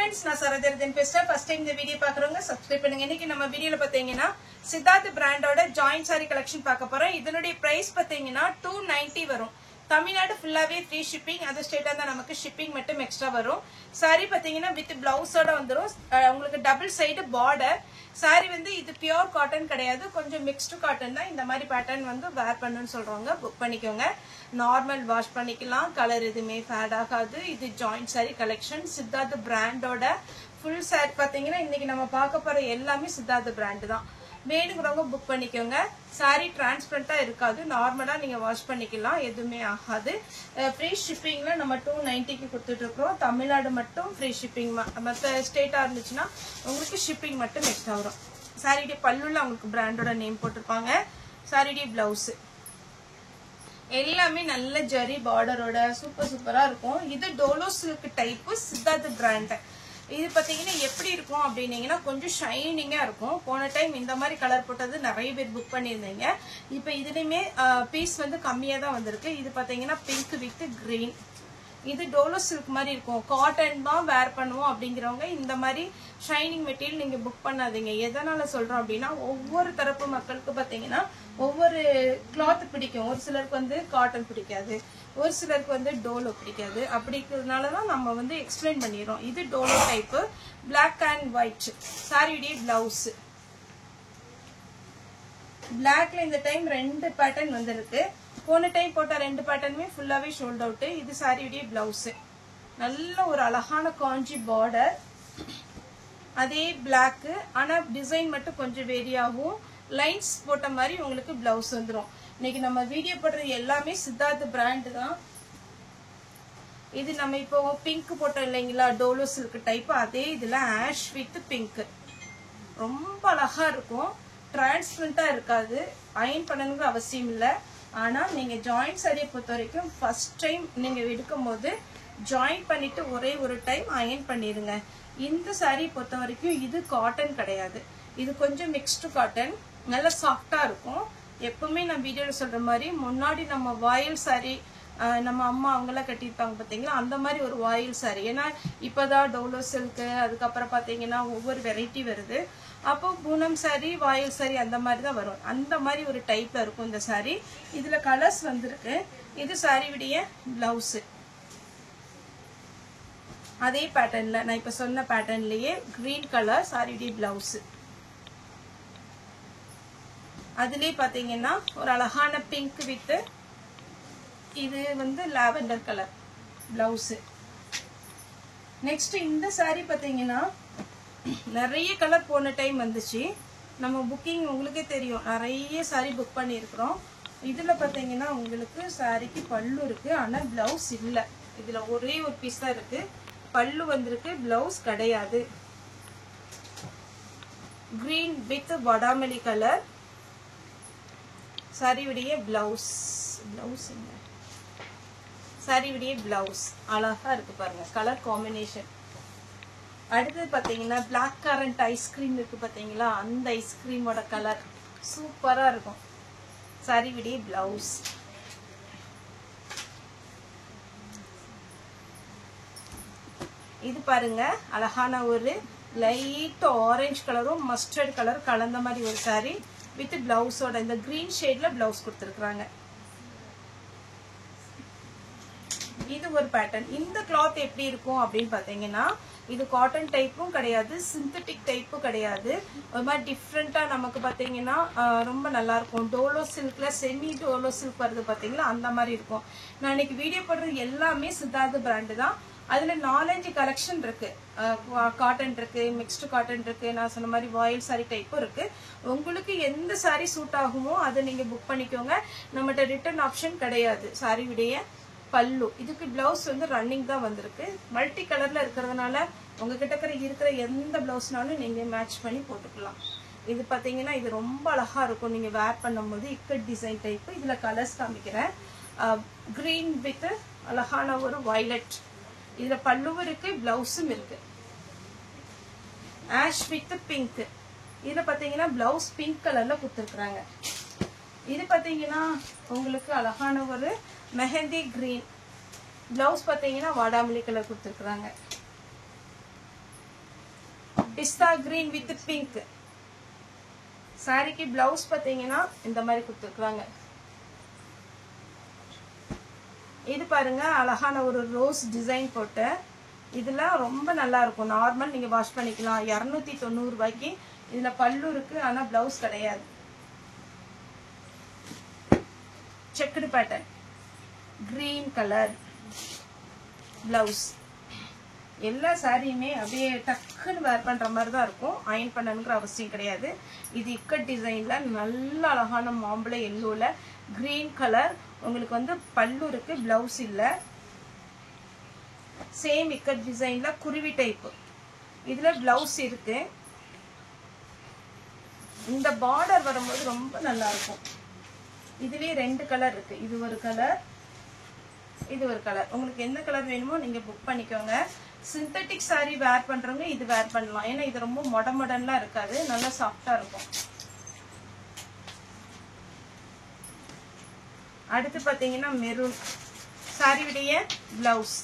friends, நான் சரதர்தன் பேசுறேன். First time இந்த வீடியோ பார்க்கறவங்க சப்ஸ்கிரைப் பண்ணுங்க. இன்னைக்கு நம்ம வீடியோல பாத்தீங்கன்னா சித்தார்த் பிராண்டோட ஜாயிண்ட் சாரி கலெக்ஷன் பார்க்க போறோம். இதனுடைய பிரைஸ் பாத்தீங்கன்னா 290 வரும். தமிழ்நாடு ஃபுல்லாவே ஃப்ரீ ஷிப்பிங். அதர் ஸ்டேட்டா தான் நமக்கு ஷிப்பிங் மட்டும் எக்ஸ்ட்ரா வரும். சாரி பாத்தீங்கன்னா வித் பிளவுஸோட வந்துரும். உங்களுக்கு டபுள் சைடு பார்டர். சாரி வந்து இது பியூர் காட்டன் கிடையாது, கொஞ்சம் மிக்ஸ்டு காட்டன் தான். இந்த மாதிரி பேட்டர்ன் வந்து வேர் பண்ணுன்னு சொல்றாங்க. புக் பண்ணிக்கோங்க. நார்மல் வாஷ் பண்ணிக்கலாம், கலர் எதுவுமே ஃபேட் ஆகாது. இது ஜாயிண்ட் சாரி கலெக்ஷன். சித்தார்த் பிராண்டோட ஃபுல் சாரி பாத்தீங்கன்னா இன்னைக்கு நம்ம பார்க்க போற எல்லாமே சித்தார்த் பிராண்ட் தான். வேணுங்கிறவங்க புக் பண்ணிக்கோங்க. சாரி டிரான்ஸ்பரண்டா இருக்காது, நார்மலா நீங்க வாஷ் பண்ணிக்கலாம், எதுவுமே ஆகாது. ஃப்ரீ ஷிப்பிங்ல நம்ம 290க்கு கொடுத்துட்டு இருக்கோம். தமிழ்நாடு மட்டும் ஃப்ரீ ஷிப்பிங், மற்ற ஸ்டேட்டா இருந்துச்சுன்னா உங்களுக்கு ஷிப்பிங் மட்டும் எக்ஸ்ட்ரா வரும். சாரியுடைய பல்லுல உங்களுக்கு பிராண்டோட நேம் போட்டிருப்பாங்க. சாரியுடைய பிளவுஸ் எல்லாமே நல்ல ஜரி பார்டரோட சூப்பரா இருக்கும். இது Dolo silk type Siddharth brand. இது பாத்தீங்கன்னா எப்படி இருக்கும் அப்படின்னீங்கன்னா கொஞ்சம் ஷைனிங்கா இருக்கும். போன டைம் இந்த மாதிரி கலர் போட்டது நிறைய பேர் புக் பண்ணியிருந்தீங்க. இப்ப இதுலயுமே பீஸ் வந்து கம்மியா தான் வந்திருக்கு. இது பாத்தீங்கன்னா பிங்க் வித் கிரீன். இது டோலோ சில்க் மாதிரி இருக்கும். காட்டன் தான் வேர் பண்ணுவோம் அப்படிங்கிறவங்க இந்த மாதிரி ஷைனிங் மெட்டீரியல் நீங்க புக் பண்ணாதீங்க. எதனால சொல்றோம் அப்படின்னா ஒவ்வொரு தரப்பு மக்களுக்கு பாத்தீங்கன்னா ஒவ்வொரு கிளாத் பிடிக்கும். ஒரு சிலருக்கு வந்து காட்டன் பிடிக்காது, ஒரு சிலருக்கு வந்து டோலோ பிடிக்காது. அப்படிங்கிறதுனாலதான் நம்ம வந்து எக்ஸ்பிளைன் பண்ணிடுறோம். இது டோலோ டைப், பிளாக் அண்ட் ஒயிட். சாரியுடைய பிளவுஸ் பிளாக்ல இந்த டைம் 2 பேட்டர்ன் வந்திருக்கு. போன டைம் போட்ட 2 பேட்டர்னுமே ஃபுல்லாவே ஷோல்ட் அவுட். இது சாரியுடைய பிளவுஸ். நல்ல ஒரு அழகான காஞ்சி பார்டர், அதே பிளாக். ஆனா டிசைன் மட்டும் கொஞ்சம் வேரி ஆகும். லைன்ஸ் போட்ட மாதிரி உங்களுக்கு பிளவுஸ் வந்துடும். இன்னைக்கு நம்ம வீடியோ போடுறது எல்லாமே சித்தார்த் பிராண்ட் தான். இது நம்ம இப்போ பிங்க் போட்டோம் இல்லைங்களா, டோலோ சில்க் டைப். அதே இதுல ஆஷ் வித் பிங்க் ரொம்ப அழகா இருக்கும். டிரான்ஸ்பரண்டா இருக்காது, அயன் பண்ணணுங்கிற அவசியம் இல்லை. ஆனா நீங்க ஜாயிண்ட் சாரியை பொறுத்த வரைக்கும் ஃபர்ஸ்ட் டைம் நீங்க எடுக்கும் போது ஜாயின் பண்ணிட்டு ஒரே ஒரு டைம் அயன் பண்ணிருங்க. இந்த சாரி பொறுத்த வரைக்கும் இது காட்டன் கிடையாது, இது கொஞ்சம் மிக்ஸ்டு காட்டன். நல்ல சாஃப்டா இருக்கும். எப்பவுமே நான் வீடியோல சொல்ற மாதிரி முன்னாடி நம்ம வாயில் சாரி நம்ம அம்மா அவங்கெல்லாம் கட்டியிருப்பாங்க பாத்தீங்களா, அந்த மாதிரி ஒரு வாயில் சாரி. ஏன்னா இப்பதான் டோலோ சில்க், அதுக்கப்புறம் பாத்தீங்கன்னா ஒவ்வொரு வெரைட்டி வருது. அப்போ பூனம் சாரி, வாயில் சாரி அந்த மாதிரி தான் வரும். அந்த மாதிரி ஒரு டைப்ல இருக்கும் இந்த சாரி. இதுல கலர்ஸ் வந்திருக்கு. இது சாரியுடைய பிளவுஸ். அதே பேட்டர்ன்ல நான் இப்ப சொன்ன பேட்டர்ன்லயே கிரீன் கலர் சாரியுடைய பிளவுஸ். அதுலயே பாத்தீங்கன்னா ஒரு அழகான பிங்க் வித் இது வந்து லாவெண்டர் கலர் பிளவுஸ். நெக்ஸ்ட் இந்த சாரி பாத்தீங்கன்னா நிறைய கலர் போன டைம் வந்துச்சு. நம்ம புக்கிங் உங்களுக்கே தெரியும், நிறைய சாரி புக் பண்ணியிருக்கிறோம். இதுல பாத்தீங்கன்னா உங்களுக்கு சாரிக்கு பல்லு இருக்கு, ஆனா பிளவுஸ் இல்ல. இதுல ஒரே ஒரு பீஸ் தான் இருக்கு, பல்லு வந்திருக்கு, பிளவுஸ் கிடையாது. கிரீன் வித் வடாமல்லி கலர் சாரியுடைய பிளவுஸ். சாரியுடைய பிளவுஸ் அழகா இருக்கு பாருங்க, கலர் காம்பினேஷன். அடுத்தது பாத்தீங்கன்னா பிளாக் கரண்ட் ஐஸ்கிரீம் இருக்கு பாத்தீங்களா, அந்த ஐஸ்கிரீமோட கலர் சூப்பரா இருக்கும். சாரியுடைய பிளவுஸ். இது பாருங்க அழகான ஒரு லைட் ஆரஞ்சு கலரும் மஸ்டர்ட் கலர் கலந்த மாதிரி ஒரு சாரி வித் பிளவுஸோட இந்த கிரீன் ஷேட்ல பிளவுஸ் கொடுத்துருக்காங்க. இது ஒரு பேட்டர்ன். இந்த கிளாத் எப்படி இருக்கும் அப்படின்னு பாத்தீங்கன்னா இது காட்டன் டைப்பும் கிடையாது, சிந்தட்டிக் டைப்பும் கிடையாது. ஒரு மாதிரி டிஃப்ரெண்டா நமக்கு பாத்தீங்கன்னா ரொம்ப நல்லா இருக்கும். டோலோ சில்க்ல செமி டோலோ சில்க் வருது பாத்தீங்களா, அந்த மாதிரி இருக்கும். நான் இன்னைக்கு வீடியோ போடுறது எல்லாமே சித்தார்த் பிராண்ட் தான். அதுல 4-5 கலெக்ஷன் இருக்கு. காட்டன் இருக்கு, மிக்ஸ்டு காட்டன் இருக்கு, நான் சொன்ன மாதிரி வாயில் சாரி டைப்பும் இருக்கு. உங்களுக்கு எந்த சாரி சூட் ஆகுமோ அதை நீங்க புக் பண்ணிக்கோங்க. நம்மகிட்ட ரிட்டர்ன் ஆப்ஷன் கிடையாது. சாரியுடைய பல்லு, இதுக்கு பிளவுஸ் வந்து ரன்னிங் தான் வந்திருக்கு. மல்டி கலர்ல இருக்கிறதுனால உங்ககிட்ட இருக்கிற எந்த பிளவுஸ்னாலும் நீங்க மேட்ச் பண்ணி போட்டுக்கலாம். இது பாத்தீங்கன்னா இது ரொம்ப அழகா இருக்கும் நீங்க வேர் பண்ணும்போது. Ikat design type. இதுல கலர்ஸ் காமிக்கிறேன். கிரீன் வித் அழகான ஒரு வயலட். இதுல பல்லுவும் இருக்கு, பிளவுஸும் இருக்கு. Ash with pink. இதுல பாத்தீங்கன்னா பிளவுஸ் பிங்க் கலர்ல கொடுத்துருக்காங்க. இது பாத்தீங்கன்னா உங்களுக்கு அழகான ஒரு மெஹந்தி கிரீன். பிளவுஸ் பாத்தீங்கன்னா வாடாமல்லி கலர் கொடுத்துருக்காங்க. பிஸ்தா கிரீன் வித் பிங்க். சாரிக்கு பிளவுஸ் பாத்தீங்கன்னா இந்த மாதிரி கொடுத்துருக்காங்க. இது பாருங்க அழகான ஒரு ரோஸ் டிசைன் போட்டு இதெல்லாம் ரொம்ப நல்லா இருக்கும். நார்மல் நீங்க வாஷ் பண்ணிக்கலாம். 290 ரூபாய்க்கு. இதுல பல்லு இருக்கு, ஆனா பிளவுஸ் கிடையாது. Checked pattern, green colour blouse. எல்லா சாரியுமே அப்படியே டக்குன்னு வேர் பண்ற மாதிரி தான் இருக்கும். அயன் பண்ணணுங்கிற அவசியம் கிடையாது. இது இக்கட் டிசைன்ல நல்ல அழகான மாம்பழ எல்லோல கிரீன் கலர். உங்களுக்கு வந்து பல்லு இருக்கு, பிளவுஸ் இல்ல. சேம் இக்கட் டிசைன்ல குருவி டைப். இதுல பிளவுஸ் இருக்கு. இந்த பார்டர் வரும்போது ரொம்ப நல்லா இருக்கும். இதுலயே 2 கலர் இருக்கு. இது ஒரு கலர், இது ஒரு கலர். உங்களுக்கு எந்த கலர் வேணுமோ நீங்க புக் பண்ணிக்கோங்க. சிந்தட்டிக் சாரி வேர் பண்றவங்க இது வேர் பண்ணலாம். ஏன்னா இது ரொம்ப மொடமொடன்லாம் இருக்காது, நல்லா சாஃப்டா இருக்கும். அடுத்து பாத்தீங்கன்னா மெரூன். சாரியுடைய பிளவுஸ்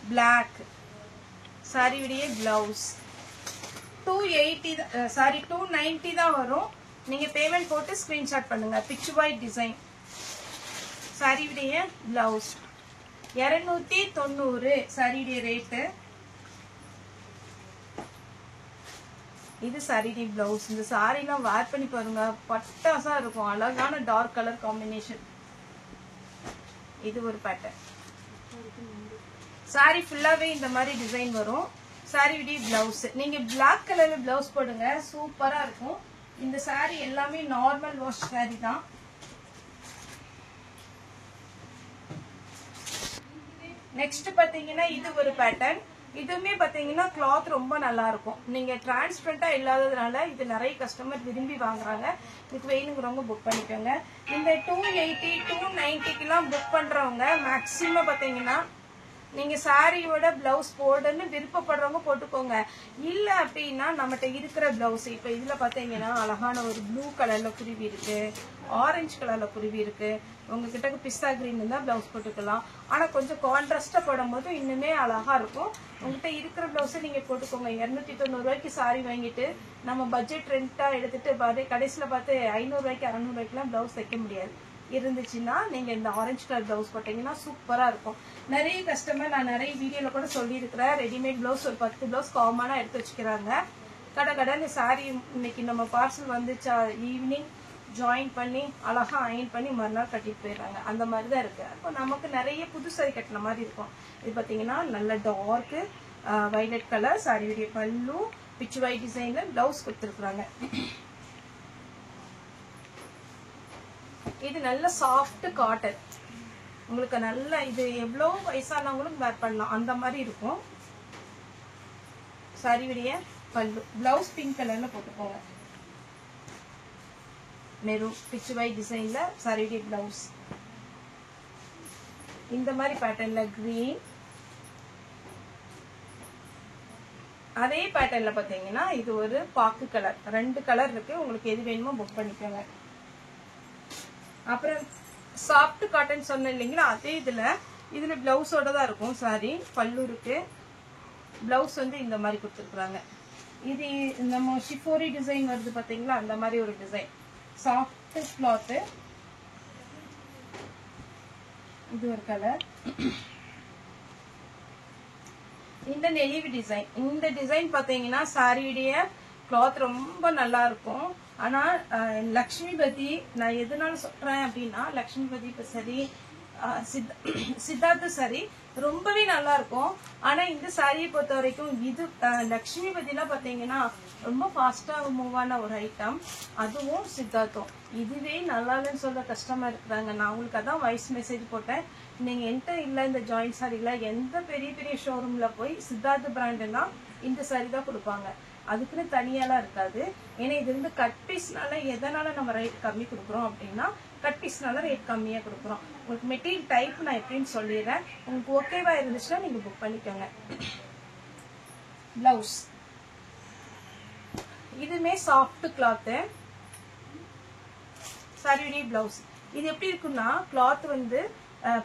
பிளாக். சாரியுடைய பிளவுஸ் 280 சாரி 290 தான் வரும். நீங்க பேமெண்ட் போட்டு ஸ்கிரீன்ஷாட் பண்ணுங்க. Pitch white design. சாரியுடைய பிளவுஸ் 290 சாரியுடைய ரேட்டு. இது சாரியுடைய பிளவுஸ். இந்த சாரிலாம் வேர் பண்ணி பாருங்க, பட்டாசா இருக்கும். அழகான டார்க் கலர் காம்பினேஷன். இது ஒரு பேட்டர்ன். சாரி ஃபுல்லாவே இந்த மாதிரி டிசைன் வரும். சாரியுடைய பிளவுஸ் நீங்க பிளாக் கலர்ல பிளவுஸ் போடுங்க, சூப்பரா இருக்கும். இந்த சாரி எல்லாமே நார்மல் வாஷ் சாரி தான். நெக்ஸ்ட் பாத்தீங்கன்னா இது ஒரு பேட்டர்ன். இதுவுமே பாத்தீங்கன்னா கிளாத் ரொம்ப நல்லா இருக்கும். நீங்க டிரான்ஸ்பரண்டா இல்லாததுனால இது நிறைய கஸ்டமர் விரும்பி வாங்குறாங்க. இதுக்கு வேணுங்கிறவங்க புக் பண்ணிக்கோங்க. இந்த 280 290 புக் பண்றவங்க மேக்சிமம் பாத்தீங்கன்னா நீங்க சாரியோட பிளவுஸ் போடுன்னு விருப்பப்படுறவங்க போட்டுக்கோங்க. இல்ல அப்படின்னா நம்மகிட்ட இருக்கிற பிளவுஸ் இப்ப இதுல பாத்தீங்கன்னா அழகான ஒரு ப்ளூ கலர்ல குருவி இருக்கு, ஆரஞ்சு கலர்ல குருவி இருக்கு. உங்ககிட்ட பிஸ்தா கிரீன் தான் பிளவுஸ் போட்டுக்கலாம். ஆனா கொஞ்சம் கான்ட்ராஸ்டா போடும் போது இன்னுமே அழகா இருக்கும். உங்ககிட்ட இருக்கிற பிளவுஸை நீங்க போட்டுக்கோங்க. 290 ரூபாய்க்கு சாரி வாங்கிட்டு நம்ம பட்ஜெட் ரெண்டா எடுத்துட்டு கடைசியில பார்த்து 500 ரூபாய்க்கு 600 ரூபாய்க்குலாம் பிளவுஸ் தைக்க முடியாது. இருந்துச்சுன்னா நீங்க இந்த ஆரஞ்சு கலர் பிளவுஸ் போட்டீங்கன்னா சூப்பரா இருக்கும். நிறைய கஸ்டமர் நான் நிறைய வீடியோல கூட சொல்லியிருக்கிறேன், ரெடிமேட் பிளவுஸ் ஒரு 10 பிளவுஸ் காமனா எடுத்து வச்சுக்கிறாங்க. கடை சாரி இன்னைக்கு நம்ம பார்சல் வந்துச்சா ஈவினிங் ஜாயின் பண்ணி அழகா அயன் பண்ணி மறுநாள் கட்டிட்டு போயிடுறாங்க. அந்த மாதிரி தான் இருக்கு. அப்போ நமக்கு நிறைய புது சாரி கட்டின மாதிரி இருக்கும். இது பாத்தீங்கன்னா நல்ல டார்க் வைலட் கலர். சாரியுடைய பல்லு பிச் ஒயிட் டிசைன்ல பிளவுஸ் கொடுத்துருக்குறாங்க. இது நல்ல சாஃப்ட் காட்டன். உங்களுக்கு நல்ல இது எவ்வளவு வயசானவங்களும் வேர் பண்ணலாம், அந்த மாதிரி இருக்கும். சாரியுடைய பல்லு பிளவுஸ் பிங்க் கலர்ல போட்டுக்கோங்க. மெரூன் பிச் ஒயிட் டிசைன்ல சாரியுடைய பிளவுஸ். இந்த மாதிரி பேட்டர்ன்ல கிரீன். அதே பேட்டர்ன்ல பாத்தீங்கன்னா இது ஒரு பாக்கு கலர். 2 கலர் இருக்கு. உங்களுக்கு எது வேணுமோ புக் பண்ணிக்கோங்க. அப்புறம் சாஃப்ட் காட்டன் சொன்ன இல்லைங்களா, அதே இதுல பிளவுஸோட தான் இருக்கும். சாரி பல்லு இருக்கு, பிளவுஸ் வந்து இந்த மாதிரி கொடுத்துருக்குறாங்க. இது நம்ம ஷிஃபோரி டிசைன் வருது பாத்தீங்களா, அந்த மாதிரி ஒரு டிசைன். Soft cloth. இது ஒரு கலர். இந்த நெளிவு டிசைன். இந்த டிசைன் பாத்தீங்கன்னா சாரியுடைய கிளாத் ரொம்ப நல்லா இருக்கும். ஆனா லக்ஷ்மிபதி நான் எதனால சொல்றேன் அப்படின்னா, லக்ஷ்மிபதி இப்ப சரி சித்தார்த்த சரி ரொம்பவே நல்லா இருக்கும். ஆனா இந்த சாரியை பொறுத்த வரைக்கும் இது லக்ஷ்மிபதிலாம் பாத்தீங்கன்னா ரொம்ப ஃபாஸ்டா மூவ் ஆன ஒரு ஐட்டம். அதுவும் சித்தார்த்தம் இதுவே நல்லா இல்லைன்னு சொல்ற கஸ்டமர் இருக்கிறாங்க. நான் உங்களுக்கு அதான் வாய்ஸ் மெசேஜ் போட்டேன். நீங்க என்கிட்ட இல்ல இந்த ஜாயிண்ட் சாரில எந்த பெரிய பெரிய ஷோரூம்ல போய் சித்தார்த்த பிராண்ட்னா இந்த சாரி தான் கொடுப்பாங்க. அதுக்குன்னு தனியாலாம் இருக்காது. ஏன்னா இது வந்து கட் பீஸ்னால எதனால நம்ம ரேட் கம்மி கொடுக்குறோம் அப்படின்னா, கட் பீஸ்னால ரேட் கம்மியா கொடுக்குறோம். உங்களுக்கு மெட்டீரியல் டைப் நான் எப்படின்னு சொல்லிடுறேன். உங்களுக்கு ஓகேவா இருந்துச்சுன்னா நீங்க புக் பண்ணிக்கோங்க. பிளவுஸ் இதுமே சாஃப்ட் கிளாத். சாரியுடைய பிளவுஸ் இது எப்படி இருக்குன்னா, கிளாத் வந்து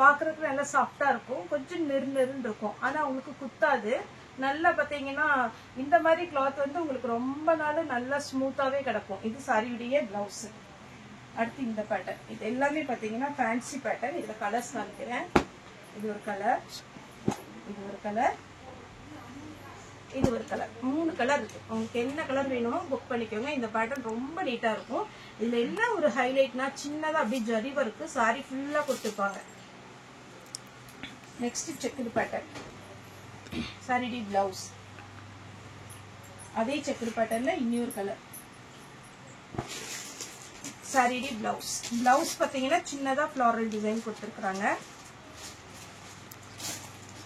பாக்குறதுக்கு நல்லா சாஃப்டா இருக்கும், கொஞ்சம் நெருன்னு இருக்கும். ஆனா உங்களுக்கு குத்தாது. நல்லா பாத்தீங்கன்னா இந்த மாதிரி கிளாத் வந்து உங்களுக்கு ரொம்ப நாள் நல்லா ஸ்மூத்தாவே கிடக்கும். இது சாரியுடைய பிளவுஸ். அடுத்து இந்த பேட்டர்ன், இது எல்லாமே பாத்தீங்கன்னா ஃபேன்சி பேட்டர்ன். இதுல கலர்ஸ் காமிக்கிறேன். இது ஒரு கலர், இது ஒரு கலர், இது ஒரு கலர், 3 கலர் இருக்கு. உங்களுக்கு என்ன கலர் வேணுமோ புக் பண்ணிக்கோங்க. இந்த பேட்டர்ன் ரொம்ப நீட்டா இருக்கும். இதுல என்ன ஒரு ஹைலைட்னா சின்னதா அப்படியே ஜரி ஒர்க் சாரி ஃபுல்லா கொடுத்துருப்பாங்க. நெக்ஸ்ட் செக்குடு பேட்டர்ன், சாரிடி பிளவுஸ். அதே செக்குடு பேட்டர்ன்ல இன்னொரு கலர், சாரிடி பிளவுஸ். பிளவுஸ் பாத்தீங்கன்னா சின்னதா ஃப்ளாரல் டிசைன் கொடுத்துருக்காங்க.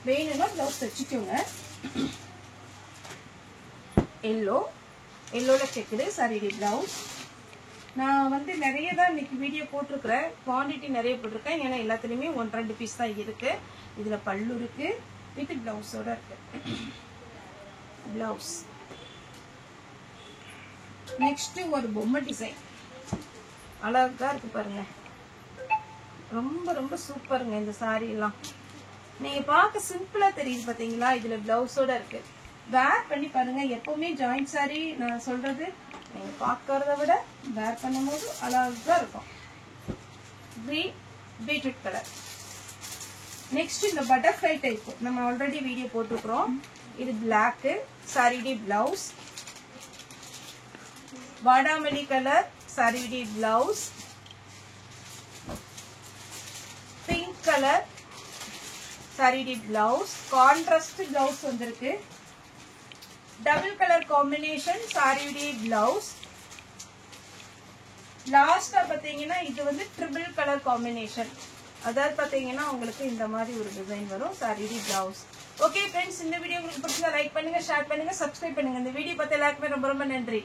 வேணும்னா பிளவுஸ் தச்சுக்கோங்க. எல்லோ, எல்லோல செக்குடு சாரிடி பிளவுஸ். நான் வந்து நிறைய தான் இன்னைக்கு வீடியோ போட்டிருக்கிறேன், குவான்டிட்டி நிறைய போட்டிருக்கேன். ஏன்னா எல்லாத்துலயுமே 1-2 பீஸ் தான் இருக்கு. இதுல பல்லு இருக்கு, வித் பிளவுஸோட இருக்கு. பிளவுஸ். நெக்ஸ்ட் ஒரு பொம்மை டிசைன், அழகா இருக்கு பாருங்க. ரொம்ப ரொம்ப சூப்பருங்க இந்த சாரி எல்லாம். நீங்க பார்க்க சிம்பிளா தெரியுது பாத்தீங்களா, இதுல பிளவுஸோட இருக்கு. வேர் பண்ணி பாருங்க. எப்பவுமே ஜாயிண்ட் சாரி நான் சொல்றது, நீங்க பார்க்கறத விட வேர் பண்ணும்போது அழகா இருக்கும். Green beetroot colour. நெக்ஸ்ட் இந்த பட்டர்ஃப்ளை டைப் நம்ம ஆல்ரெடி வீடியோ போட்டுக்கிறோம். இது பிளாக் சாரிடி பிளவுஸ். வாடாமல்லி கலர் சாரிடி பிளவுஸ். பிங்க் கலர் சாரிடி பிளவுஸ். கான்ட்ராஸ்ட் பிளவுஸ் வந்திருக்கு. டபுள் கலர் காம்பினேஷன் சாரிடி பிளவுஸ். லாஸ்டா பாத்தீங்கன்னா இது வந்து ட்ரிபிள் கலர் காம்பினேஷன். அதாவது பாத்தீங்கன்னா உங்களுக்கு இந்த மாதிரி ஒரு டிசைன் வரும் சாரிடி பிளவுஸ். ஓகே ஃப்ரெண்ட்ஸ், இந்த வீடியோ உங்களுக்கு பிடிச்சா லைக் பண்ணுங்க, ஷேர் பண்ணுங்க, சப்ஸ்கிரைப் பண்ணுங்க. இந்த வீடியோ பார்த்த எல்லாருக்குமே ரொம்ப ரொம்ப நன்றி.